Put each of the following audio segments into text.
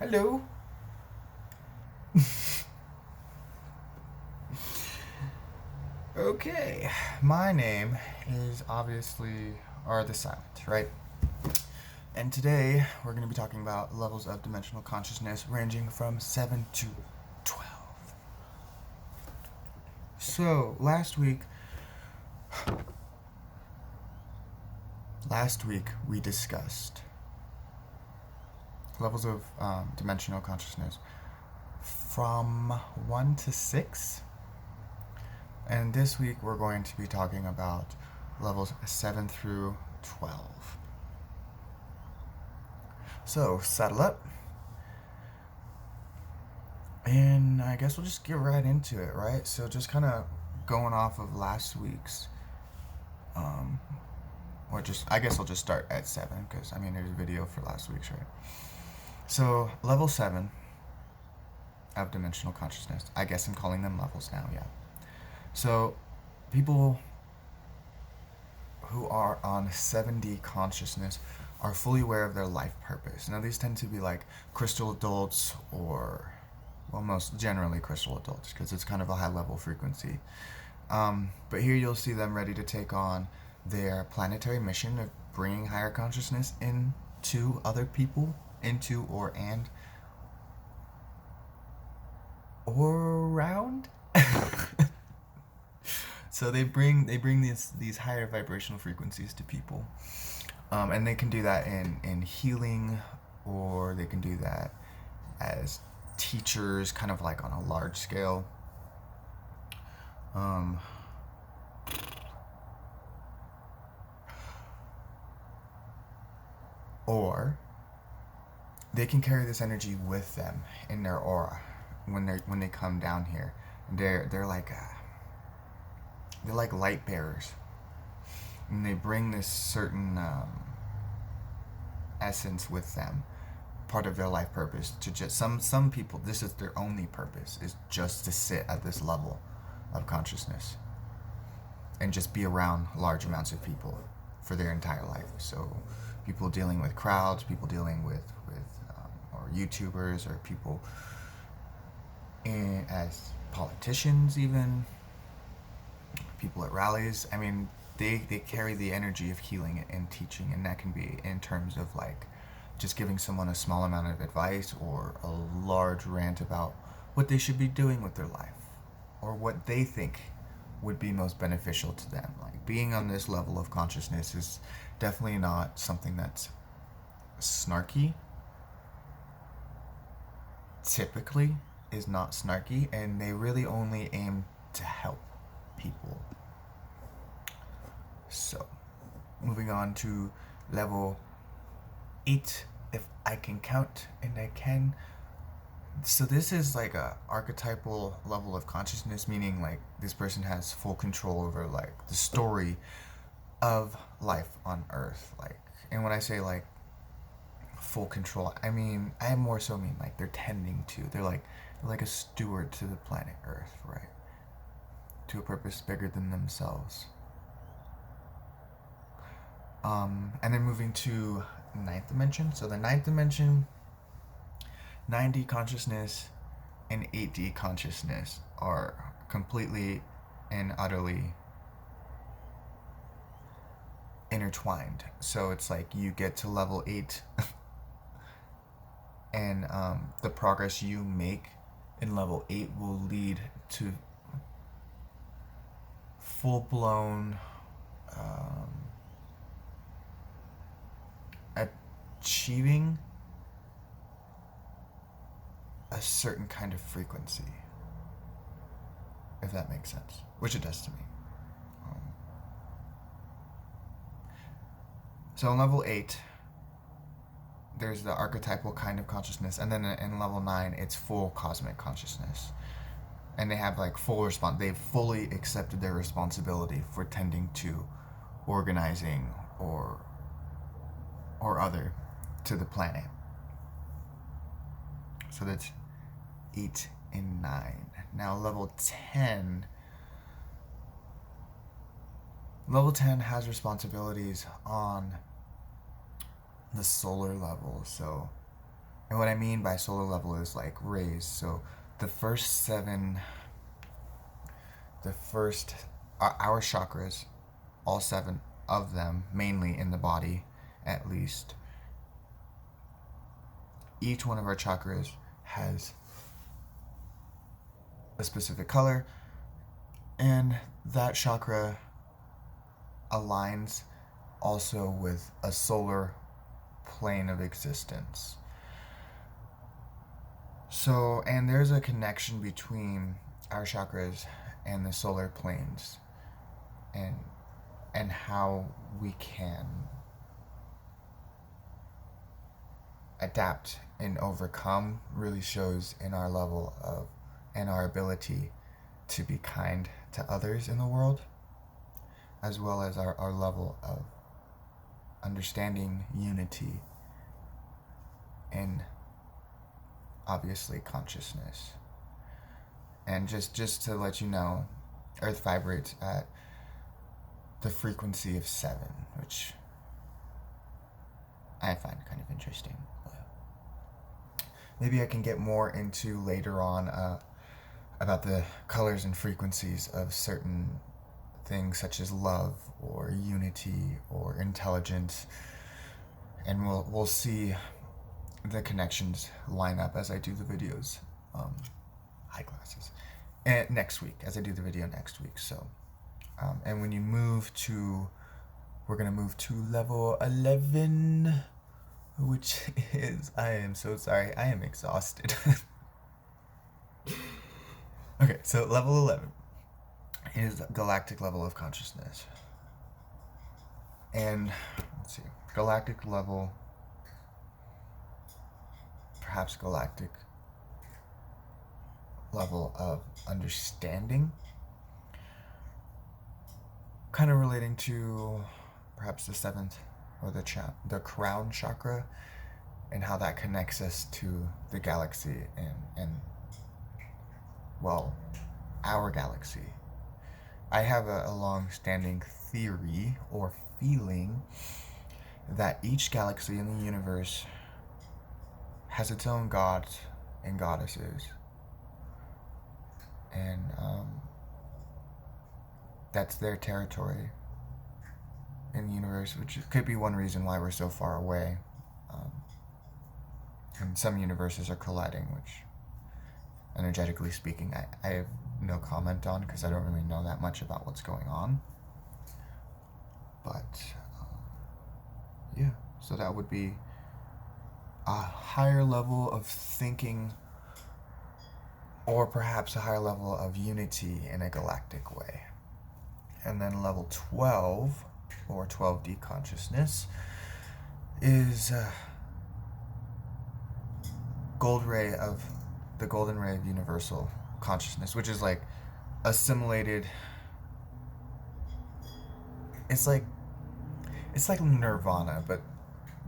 Hello. Okay, my name is obviously Are the Silent, right? And today we're going to be talking about levels of dimensional consciousness ranging from 7 to 12. So, last week we discussed levels of dimensional consciousness from 1 to 6. And this week we're going to be talking about levels 7 through 12. So, saddle up. And I guess we'll just get right into it, right? So, just kind of going off of last week's, I guess I'll just start at 7 because, there's a video for last week's, right? So, level 7 of dimensional consciousness. I guess I'm calling them levels now, yeah. So, people who are on 7D consciousness are fully aware of their life purpose. Now, these tend to be like crystal adults or, well, most generally crystal adults because it's kind of a high level frequency. But here you'll see them ready to take on their planetary mission of bringing higher consciousness into other people, into or around. So they bring these higher vibrational frequencies to people, and they can do that in healing, or they can do that as teachers, kind of like on a large scale. Or they can carry this energy with them in their aura when they come down here. They're like light bearers, and they bring this certain essence with them, part of their life purpose. To just some people, this is their only purpose, is just to sit at this level of consciousness and just be around large amounts of people for their entire life. So people dealing with crowds, people dealing with or YouTubers, or people as politicians, even people at rallies. They carry the energy of healing and teaching, and that can be in terms of like just giving someone a small amount of advice or a large rant about what they should be doing with their life or what they think would be most beneficial to them. Like, being on this level of consciousness is definitely not something that's snarky. Typically is not snarky, and they really only aim to help people. So, moving on to level 8, if I can count, and I can. So this is like a archetypal level of consciousness, meaning like this person has full control over like the story of life on Earth. Like, and when I say like full control, I more so mean like they're tending to. They're like a steward to the planet Earth, right? To a purpose bigger than themselves. And then moving to ninth dimension. So the ninth dimension, 9D consciousness and 8D consciousness are completely and utterly intertwined. So it's like you get to level 8 and the progress you make in level 8 will lead to full-blown achieving a certain kind of frequency, if that makes sense, which it does to me. So in level 8, there's the archetypal kind of consciousness, and then in level 9, it's full cosmic consciousness. And they have like full response. They've fully accepted their responsibility for tending to, organizing, or other to the planet. So that's 8 and 9. Now level 10. Level 10 has responsibilities on the solar level. So And what I mean by solar level is like rays. So the first seven, our chakras, all seven of them, mainly in the body at least, each one of our chakras has a specific color, and that chakra aligns also with a solar plane of existence. So, and there's a connection between our chakras and the solar planes, and how we can adapt and overcome really shows in our level of and our ability to be kind to others in the world, as well as our level of understanding unity and obviously consciousness. And just to let you know, Earth vibrates at the frequency of 7, which I find kind of interesting. Maybe I can get more into later on about the colors and frequencies of certain things such as love or unity or intelligence, and we'll see the connections line up as I do the videos. Eyeglasses. And next week, as I do the video next week. So, and when you move to, we're gonna move to level 11, which is, I am so sorry, I am exhausted. Okay, so level 11 is galactic level of consciousness. And let's see, galactic level, perhaps galactic level of understanding, kind of relating to perhaps the 7th or the crown chakra, and how that connects us to the galaxy and well, our galaxy. I have a long-standing theory or feeling that each galaxy in the universe has its own gods and goddesses, and that's their territory in the universe, which could be one reason why we're so far away. And some universes are colliding, which, energetically speaking, I have no comment on, because I don't really know that much about what's going on. But yeah, so that would be a higher level of thinking, or perhaps a higher level of unity in a galactic way. And then level 12, or 12D consciousness, is the golden ray of universal consciousness, which is like assimilated. It's like nirvana, but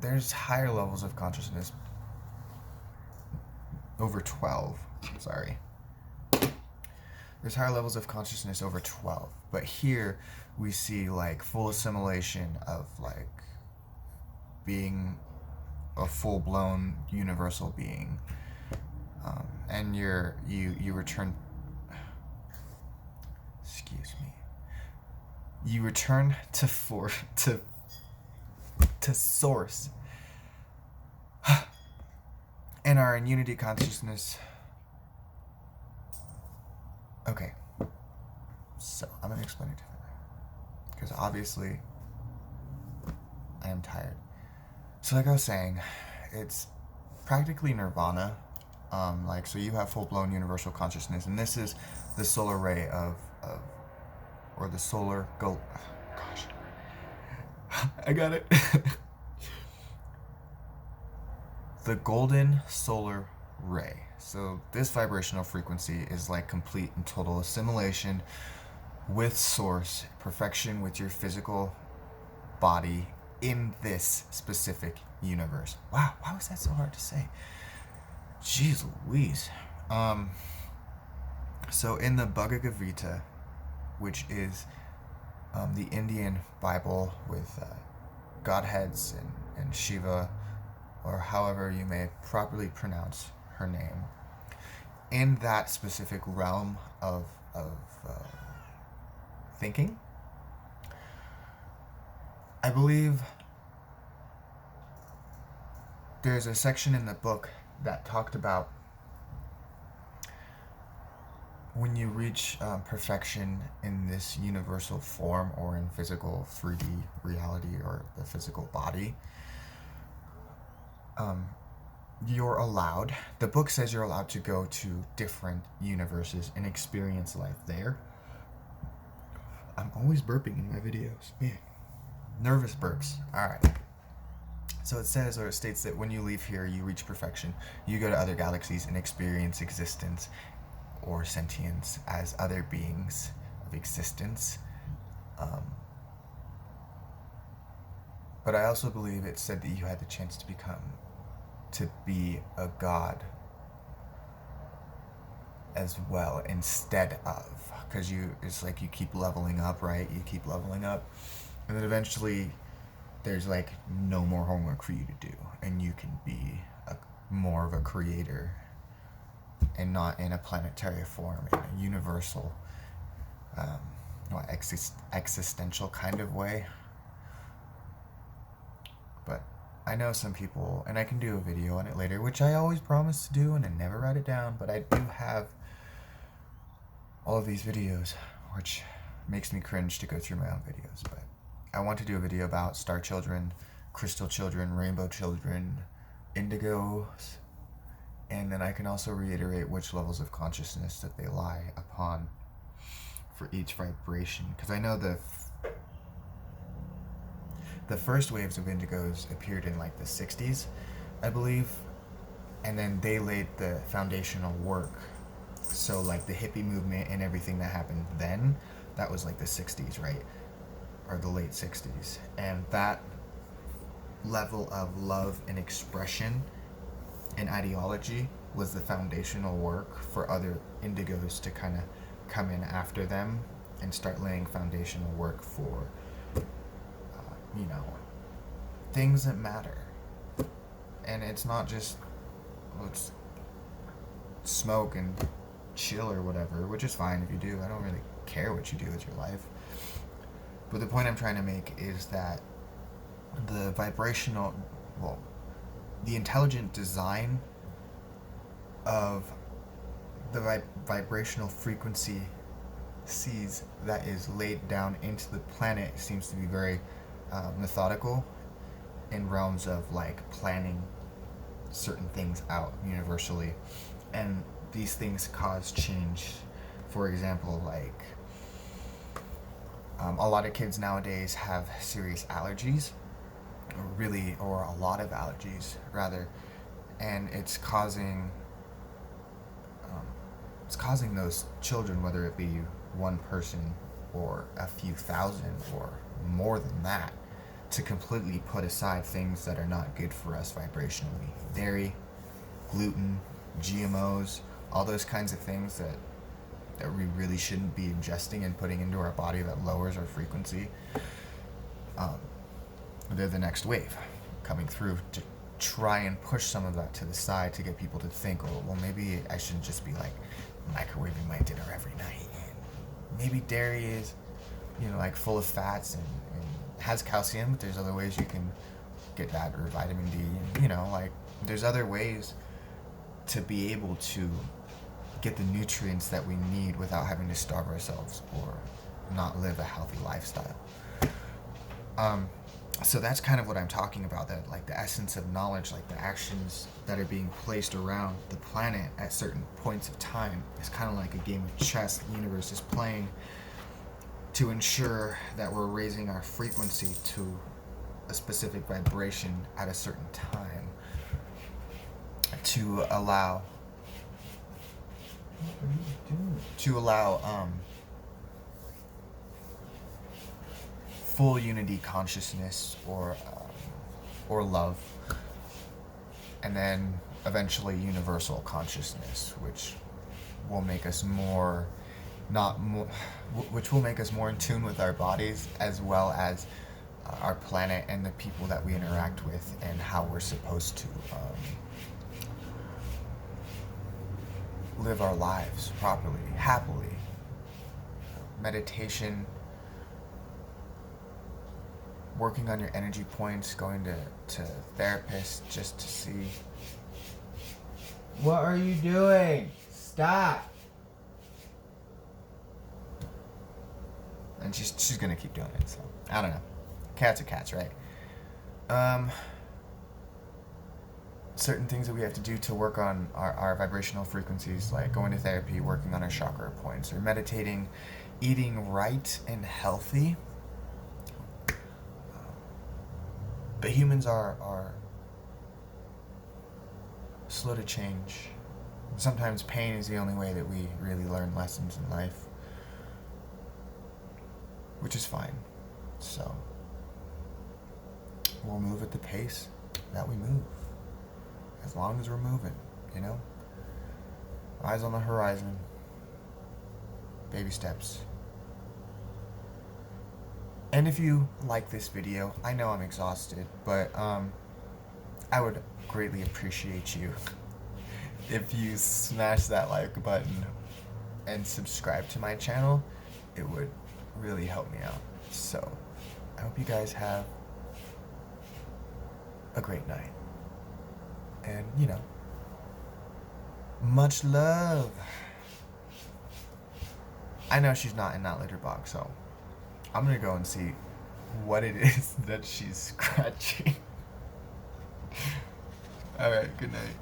there's higher levels of consciousness over 12. Sorry. There's higher levels of consciousness over 12. But here we see like full assimilation of like being a full-blown universal being. And you return, excuse me, you return to source, and are in unity consciousness. Okay, so I'm gonna explain it differently, because obviously I am tired. So like I was saying, it's practically nirvana. Like, so you have full-blown universal consciousness, and this is the solar ray or the solar gosh, I got it. The golden solar ray. So this vibrational frequency is like complete and total assimilation with source, perfection with your physical body in this specific universe. Wow, why was that so hard to say? Jeez Louise. So in the Bhagavad Gita, which is the Indian Bible with Godheads and Shiva or however you may properly pronounce her name, in that specific realm of thinking, I believe there's a section in the book that talked about when you reach perfection in this universal form, or in physical 3D reality, or the physical body, the book says you're allowed to go to different universes and experience life there. I'm always burping in my videos. Man, nervous burps. All right. So it says, or it states, that when you leave here, you reach perfection. You go to other galaxies and experience existence or sentience as other beings of existence. But I also believe it said that you had the chance to be a god as well, instead of, because it's like you keep leveling up, right? You keep leveling up, and then eventually there's like no more homework for you to do, and you can be more of a creator, and not in a planetary form, in a universal, existential kind of way. But I know some people, and I can do a video on it later, which I always promise to do, and I never write it down, but I do have all of these videos, which makes me cringe to go through my own videos. But I want to do a video about star children, crystal children, rainbow children, indigos, and then I can also reiterate which levels of consciousness that they lie upon for each vibration, because I know the first waves of indigos appeared in like the 60s, I believe, and then they laid the foundational work. So like the hippie movement and everything that happened then, that was like the 60s, right? Or the late 60s. And that level of love and expression and ideology was the foundational work for other indigos to kind of come in after them and start laying foundational work for things that matter. And it's not just let's smoke and chill or whatever, which is fine if you do. I don't really care what you do with your life. But the point I'm trying to make is that the intelligent design of the vibrational frequency seeds that is laid down into the planet seems to be very methodical, in realms of like planning certain things out universally, and these things cause change. For example, like a lot of kids nowadays have serious allergies, or a lot of allergies rather, and it's causing those children, whether it be one person or a few thousand or more than that, to completely put aside things that are not good for us vibrationally. Dairy, gluten, GMOs, all those kinds of things that we really shouldn't be ingesting and putting into our body that lowers our frequency. They're the next wave coming through to try and push some of that to the side, to get people to think, oh, well, maybe I shouldn't just be like microwaving my dinner every night, and maybe dairy is like full of fats and has calcium, but there's other ways you can get that, or vitamin D, and like there's other ways to be able to get the nutrients that we need without having to starve ourselves or not live a healthy lifestyle. So that's kind of what I'm talking about, that like the essence of knowledge, like the actions that are being placed around the planet at certain points of time, is kind of like a game of chess the universe is playing to ensure that we're raising our frequency to a specific vibration at a certain time, to allow full unity consciousness, or love, and then eventually universal consciousness, which will make us more in tune with our bodies, as well as our planet and the people that we interact with, and how we're supposed to live our lives properly, happily. Meditation, working on your energy points, going to therapists just to see. What are you doing? Stop! And she's gonna keep doing it, so I don't know. Cats are cats, right? Certain things that we have to do to work on our vibrational frequencies, like going to therapy, working on our chakra points, or meditating, eating right and healthy. But humans are slow to change. Sometimes pain is the only way that we really learn lessons in life, which is fine. So we'll move at the pace that we move, as long as we're moving, you know? Eyes on the horizon. Baby steps. And if you like this video, I know I'm exhausted, but I would greatly appreciate you if you smash that like button and subscribe to my channel. It would really help me out. So I hope you guys have a great night. And, you know, much love. I know she's not in that litter box, so I'm gonna go and see what it is that she's scratching. Alright, good night.